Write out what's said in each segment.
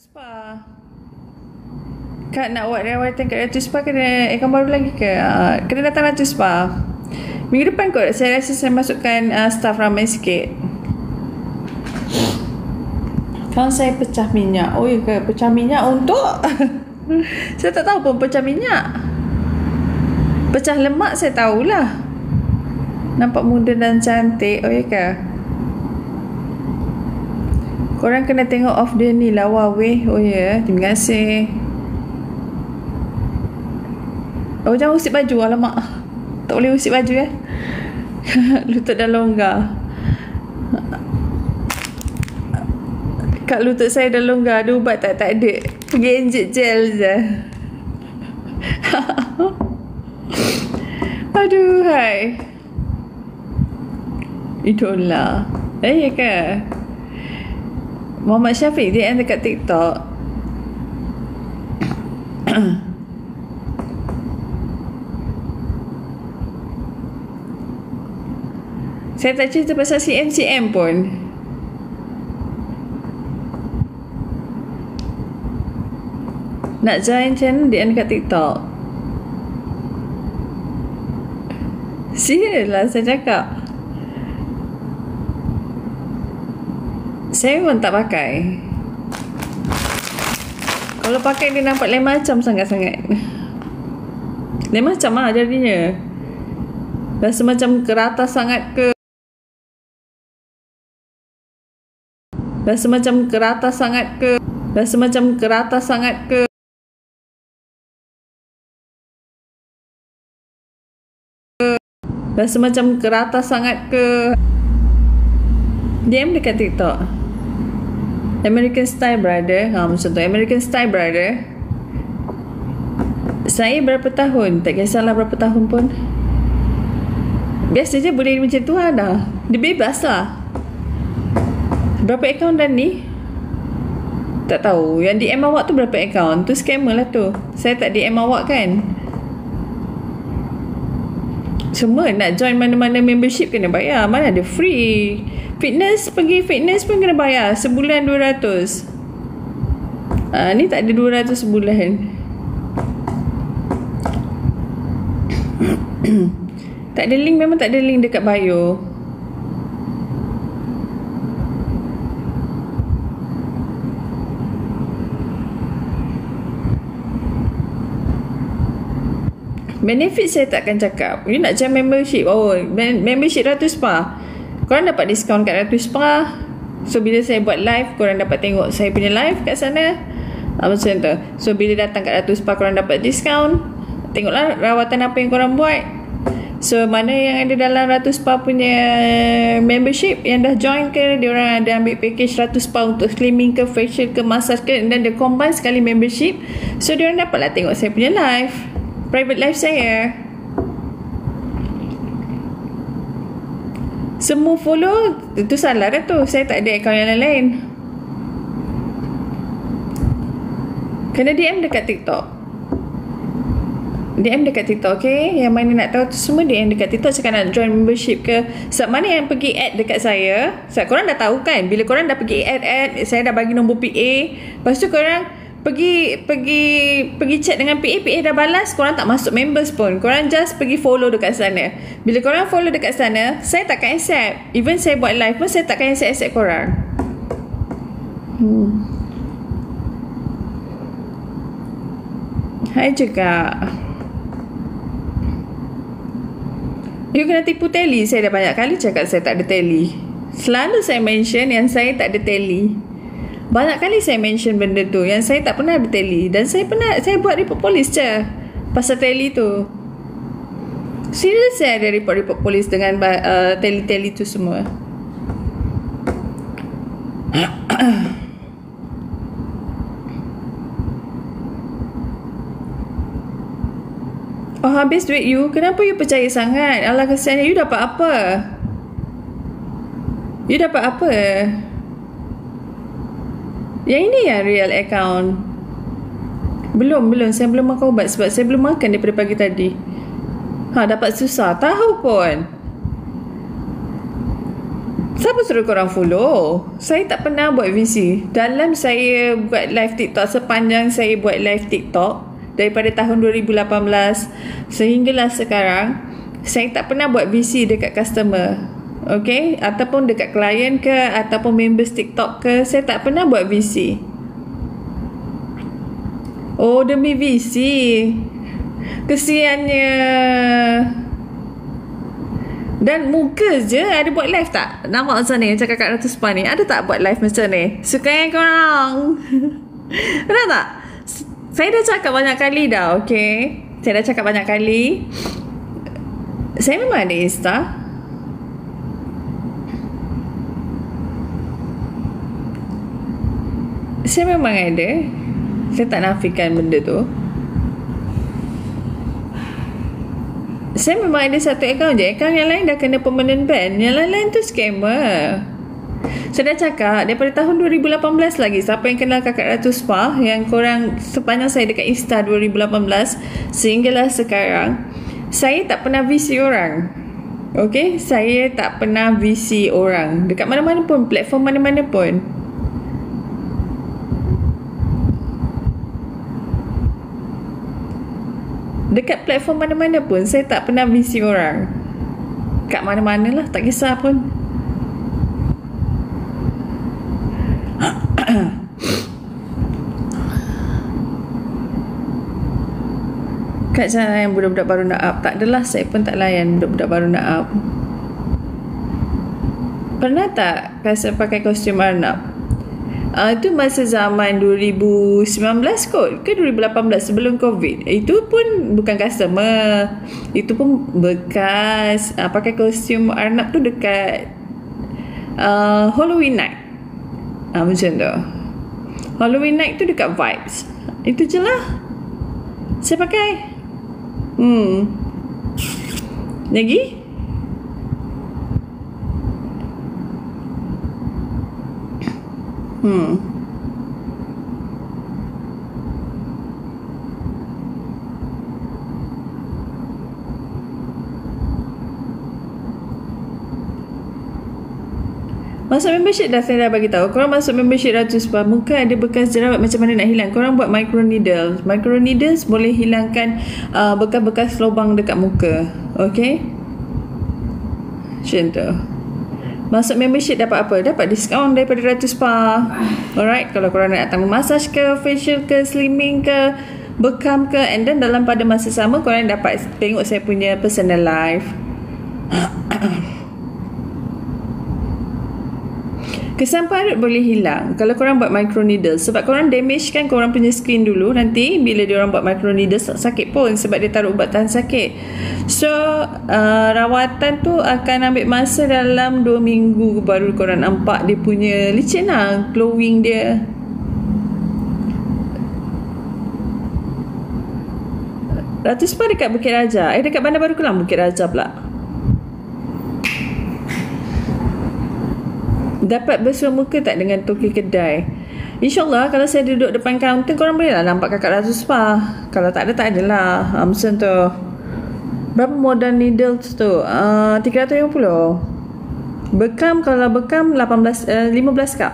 Spa. Kak nak buat rawatan kat Ratu Spa kena akaun baru lagi ke? Kena datang Ratu Spa. Minggu depan kot saya rasa saya masukkan staff ramai sikit. Kan saya pecah minyak. Oh ya ke? Pecah minyak untuk saya tak tahu pun pecah minyak. Pecah lemak saya tahulah. Nampak muda dan cantik. Oh ya ke? Korang kena tengok off dia ni lawa weh. Oh ya, terima kasih. Oh jangan usik baju, alamak. Tak boleh usik baju ya. Lutut dah longgar. Kat lutut saya dah longgar. Ada ubat tak? Tak ada. Pergi inject gel je. Aduh hai. Itulah. Ya ke? Muhammad Syafiq DM dekat TikTok. Saya tak cerita pasal CM pun. Nak join channel DM dekat TikTok. Serius lah saya cakap. Saya memang tak pakai. Kalau pakai dia nampak lain macam sangat-sangat. Lain macam lah jadinya. Rasa macam keratas sangat ke. Rasa macam keratas sangat ke. Rasa macam keratas sangat ke. Rasa macam keratas sangat ke. DM dekat TikTok. American Style Brother. Macam tu American Style Brother. Saya berapa tahun, tak kisahlah berapa tahun pun, biasa je boleh macam tu lah dah. Dia bebas lah. Berapa akaun dah ni? Tak tahu. Yang DM awak tu berapa akaun? Tu scammer lah tu. Saya tak DM awak kan. Semua nak join mana-mana membership kena bayar. Mana ada free. Fitness, pergi fitness pun kena bayar. Sebulan 200. Ni tak ada 200 sebulan. Tak ada link, memang tak ada link dekat bio. Benefit saya takkan cakap. You nak join membership. Oh, membership Ratu Spa. Korang dapat diskaun kat Ratu Spa. So bila saya buat live, korang dapat tengok saya punya live kat sana. Macam tu. So bila datang kat Ratu Spa, korang dapat diskaun. Tengoklah rawatan apa yang korang buat. So mana yang ada dalam Ratu Spa punya membership, yang dah join ke, diorang ada ambil package Ratu Spa untuk slimming ke, facial ke, massage ke, dan dia combine sekali membership. So diorang dapatlah tengok saya punya live, private live saya. Semua follow, itu salah dah tu. Saya tak ada akaun yang lain. Kena DM dekat TikTok. DM dekat TikTok, okay? Yang mana nak tahu tu semua DM dekat TikTok. Cakap nak join membership ke. Sebab mana yang pergi add dekat saya. Sebab korang dah tahu kan, bila korang dah pergi add, saya dah bagi nombor PA. Lepas tu korang pergi chat dengan PA dah balas, korang tak masuk members pun. Korang just pergi follow dekat sana. Bila korang follow dekat sana, saya takkan accept. Even saya buat live pun, saya takkan accept korang. Hai juga. You kena tipu tally. Saya dah banyak kali cakap saya tak ada tally. Selalu saya mention yang saya tak ada tally. Banyak kali saya mention benda tu, yang saya tak pernah ada tally. Dan saya buat report polis je pasal tally tu. Serius saya ada report polis dengan tally tu semua. Oh, habis duit you. Kenapa you percaya sangat? Alah kesian. You dapat apa? You dapat apa? Yang ini yang real account. Belum. Saya belum makan ubat sebab saya belum makan daripada pagi tadi. Dapat susah. Tahu pun. Siapa suruh korang follow? Saya tak pernah buat VC. Dalam saya buat live TikTok, sepanjang saya buat live TikTok daripada tahun 2018 sehinggalah sekarang, saya tak pernah buat VC dekat customer. Okay? Ataupun dekat klien ke, ataupun members TikTok ke, saya tak pernah buat VC. Oh, demi VC. Kesiannya. Dan muka je ada buat live tak? Nampak macam ni, macam kakak Ratu Spa ni. Ada tak buat live macam ni? Suka yang korang. Benar tak? Saya dah cakap banyak kali dah, okay? Saya dah cakap banyak kali. Saya memang ada Insta. Saya memang ada. Saya tak nafikan benda tu. Saya memang ada satu akaun je. Akaun yang lain dah kena permanent ban. Yang lain-lain tu scammer. Saya dah cakap daripada tahun 2018 lagi, siapa yang kenal kakak Ratu Spa, yang korang sepanjang saya dekat Insta 2018 sehinggalah sekarang, saya tak pernah VC orang. Okay, saya tak pernah VC orang dekat mana-mana pun, platform mana-mana pun. Dekat platform mana-mana pun saya tak pernah VC orang. Kat mana-mana lah, tak kisah pun. Kat sana yang budak-budak baru nak up, tak adalah, saya pun tak layan budak-budak baru nak up. Pernah tak rasa pakai kostum Arnab? Itu masa zaman 2019 kot ke 2018 sebelum COVID. Itu pun bukan customer, itu pun bekas. Pakai kostum Arnab tu dekat Halloween night. Macam tu. Halloween night tu dekat Vibes. Itu je lah saya pakai. Lagi? Masuk membership dah, saya dah bagi tahu. Korang masuk membership Ratu Spa, muka ada bekas jerawat macam mana nak hilang? Korang buat microneedle. Microneedles boleh hilangkan bekas-bekas lubang dekat muka. Okay? Macam tu. Masuk membership dapat apa? Dapat diskaun daripada Ratu Spa. Alright, kalau korang nak datang massage ke, facial ke, slimming ke, bekam ke, and then dalam pada masa sama korang dapat tengok saya punya personal life. Kesan parut boleh hilang kalau korang buat microneedle, sebab korang damage kan korang punya skin dulu. Nanti bila diorang buat microneedle sakit pun, sebab dia taruh ubat tahan sakit. So rawatan tu akan ambil masa dalam 2 minggu baru korang nampak dia punya licin lah, glowing dia. Ratu Spa dekat Bukit Raja. Dekat Bandar Baru Kelang, Bukit Raja pula. Dapat bersuah muka tak dengan toki kedai? InsyaAllah kalau saya duduk depan kaunter, korang boleh lah nampak kakak Ratu Spa. Kalau tak ada, tak adalah. Macam tu. Berapa modal needles tu? 350. Bekam, kalau bekam 15 cup.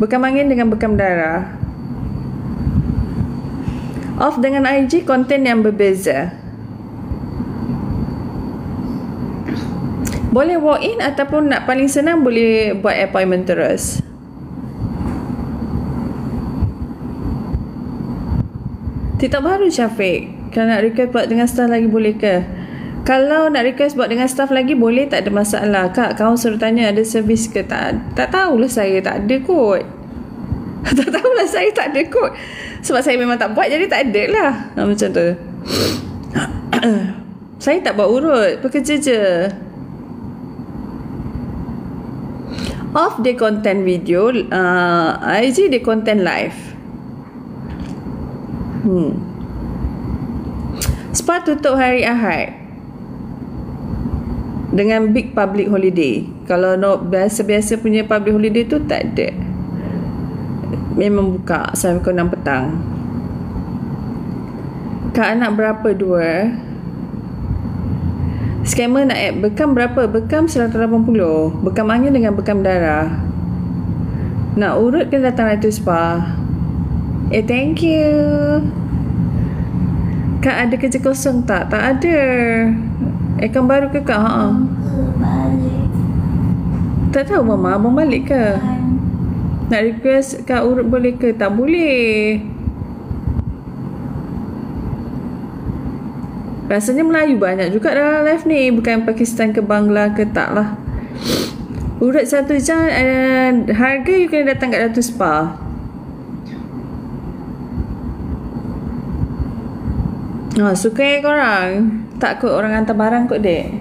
Bekam angin dengan bekam darah. Off dengan IG, konten yang berbeza. Boleh walk in ataupun nak paling senang boleh buat appointment terus. TikTok baru Syafiq. Kalau nak request buat dengan staff lagi boleh ke? Kalau nak request buat dengan staff lagi boleh, tak ada masalah. Kak, kawan suruh tanya ada servis ke? Tak tahulah, saya tak ada kot. Tak tahulah, saya tak ada kot. Sebab saya memang tak buat, jadi tak ada lah. Macam tu. Saya tak buat urut, pekerja je. Off dia content video, IG dia content live. Spa tutup hari Ahad dengan big public holiday. Kalau biasa-biasa punya public holiday tu tak ada. Memang buka sampai pukul 6 petang. Kak anak berapa? 2. Scammer nak add bekam berapa? Bekam 180. Bekam angin dengan bekam darah. Nak urut ke datang Ratu Spa? Thank you. Kak ada kerja kosong tak? Tak ada. Akaun baru ke Kak? Balik. Tak tahu Mama, abang balik ke? Nak request Kak urut boleh ke? Tak boleh. Rasanya Melayu banyak juga dalam live ni. Bukan Pakistan ke Bangla ke tak lah. Urut 1 jam harga you kena datang kat Ratu Spa. Suka korang. Tak kot orang hantar barang kot dek.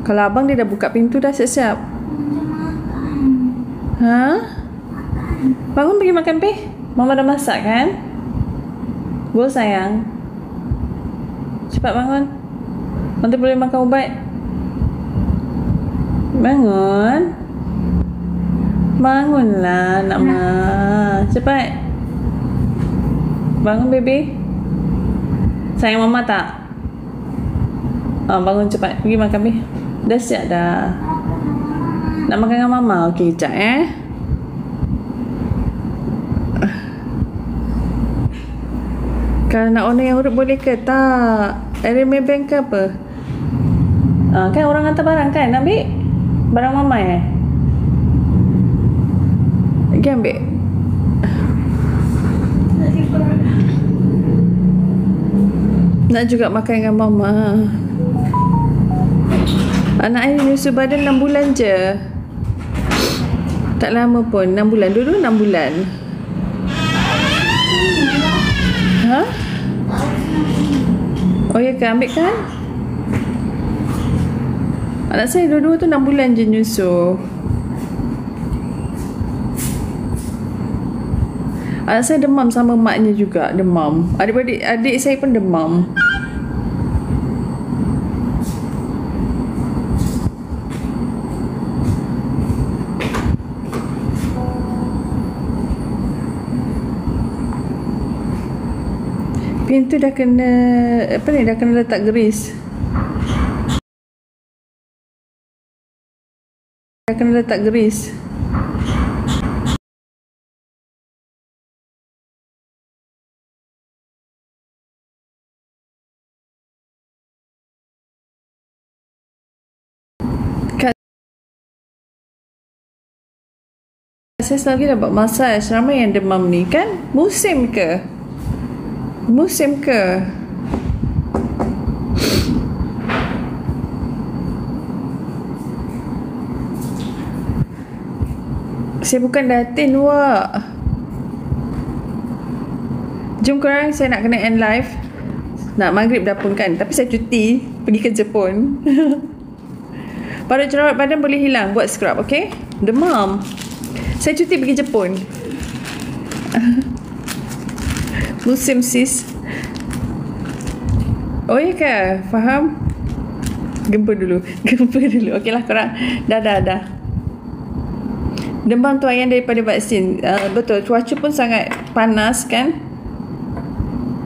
Kalau abang dia dah buka pintu dah siap-siap. Bangun pergi makan pi. Mama dah masak kan? Boleh sayang. Cepat bangun. Nanti boleh makan ubat. Bangun. Bangunlah nak ma. Cepat. Bangun baby. Sayang mama tak? Bangun cepat. Pergi makan pi. Dah siap dah. Nak makan dengan mama? Okey, sekejap Kalau nak order yang urut boleh ke? Tak. RMA Bank ke apa? Kan orang hantar barang kan? Nak ambil? Barang mama Pergi ambil. Nak juga makan dengan mama. Anak saya nyusu badan 6 bulan je. Tak lama pun. 6 bulan. Dulu 6 bulan. Oh ya ke? Ambil kan? Anak saya dua-dua tu 6 bulan je nyusu. Anak saya demam sama maknya juga. Demam. Adik saya pun demam. Pintu dah kena dah kena letak grease. Dah kena letak grease. Saya selalu dapat massage. Ramai yang demam ni kan? Musim ke? Saya bukan datin wak. Jom korang, saya nak kena end live. Nak maghrib dah pun kan. Tapi saya cuti pergi kerja pun. Pada jerawat badan boleh hilang. Buat scrub, okay? Demam. Saya cuti pergi Jepun. Musim sis. Oh ya ke? Faham? Gempa dulu. Okey lah korang. Dah. Demam tu yang daripada vaksin. Betul. Cuaca pun sangat panas kan?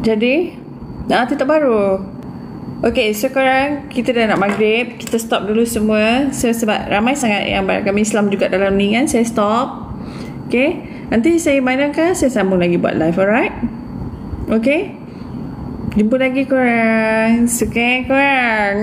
Jadi tetap baru. Okey, so korang, kita dah nak maghrib. Kita stop dulu semua. Sebab ramai sangat yang beragama Islam juga dalam ni kan. Saya stop. Okey. Nanti saya mainkan, saya sambung lagi buat live. Alright? Okey. Jumpa lagi korang. Suka korang.